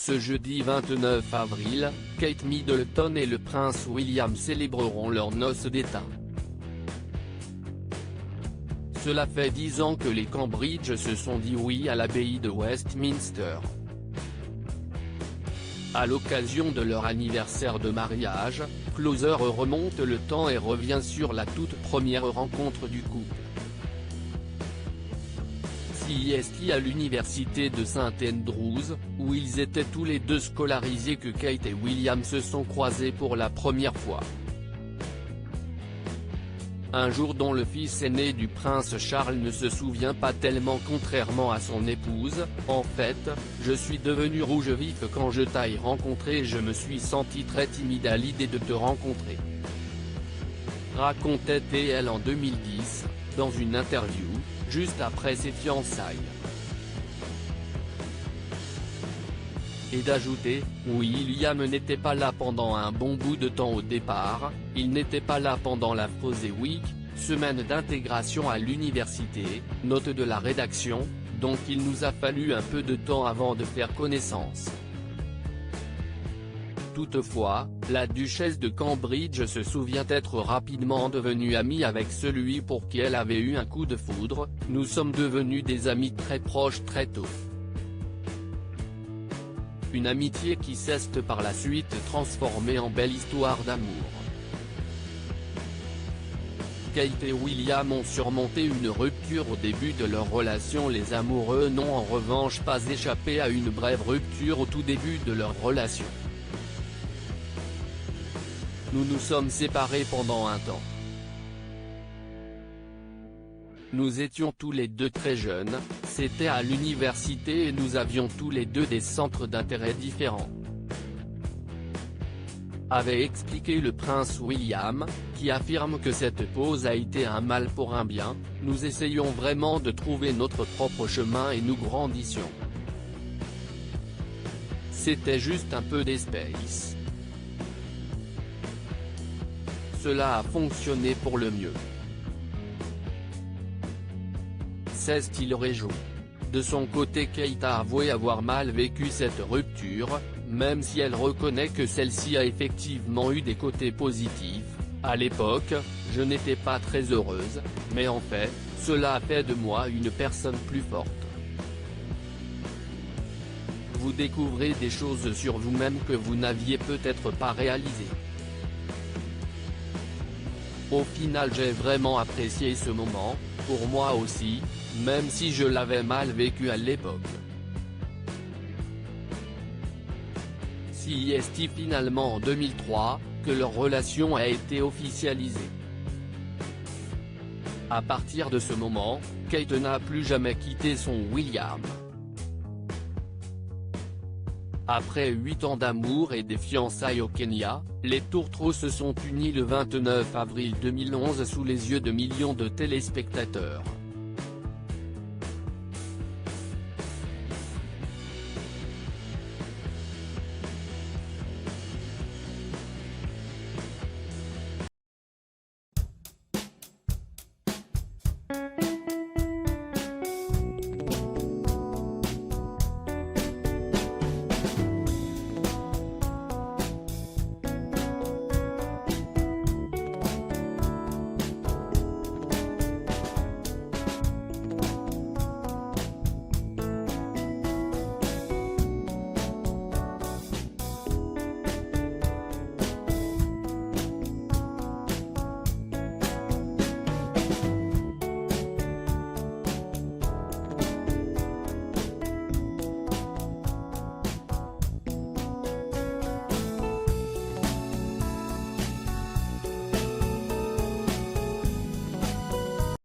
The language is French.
Ce jeudi 29 avril, Kate Middleton et le prince William célébreront leurs noces d'état. Cela fait 10 ans que les Cambridge se sont dit oui à l'abbaye de Westminster. À l'occasion de leur anniversaire de mariage, Closer remonte le temps et revient sur la toute première rencontre du couple. CIST à l'université de St Andrews, où ils étaient tous les deux scolarisés que Kate et William se sont croisés pour la première fois. Un jour dont le fils aîné du prince Charles ne se souvient pas tellement contrairement à son épouse. En fait, je suis devenu rouge vif quand je t'ai rencontré et je me suis senti très timide à l'idée de te rencontrer. Racontait-elle en 2010, dans une interview, juste après ses fiançailles. Et d'ajouter, oui, William n'était pas là pendant un bon bout de temps au départ, il n'était pas là pendant la Fosey Week, semaine d'intégration à l'université, note de la rédaction, donc il nous a fallu un peu de temps avant de faire connaissance. Toutefois, la duchesse de Cambridge se souvient être rapidement devenue amie avec celui pour qui elle avait eu un coup de foudre. Nous sommes devenus des amis très proches très tôt. Une amitié qui s'est par la suite transformée en belle histoire d'amour. Kate et William ont surmonté une rupture au début de leur relation. Les amoureux n'ont en revanche pas échappé à une brève rupture au tout début de leur relation. Nous nous sommes séparés pendant un temps. Nous étions tous les deux très jeunes, c'était à l'université et nous avions tous les deux des centres d'intérêt différents. Avait expliqué le prince William, qui affirme que cette pause a été un mal pour un bien. Nous essayons vraiment de trouver notre propre chemin et nous grandissions. C'était juste un peu d'espace. Cela a fonctionné pour le mieux. S'est-il réjoui. De son côté, Kate a avoué avoir mal vécu cette rupture, même si elle reconnaît que celle-ci a effectivement eu des côtés positifs. À l'époque, je n'étais pas très heureuse, mais en fait, cela a fait de moi une personne plus forte. Vous découvrez des choses sur vous-même que vous n'aviez peut-être pas réalisées. Au final, j'ai vraiment apprécié ce moment, pour moi aussi, même si je l'avais mal vécu à l'époque. CIST finalement en 2003, que leur relation a été officialisée. À partir de ce moment, Kate n'a plus jamais quitté son William. Après 8 ans d'amour et des fiançailles au Kenya, les tourtereaux se sont unis le 29 avril 2011 sous les yeux de millions de téléspectateurs.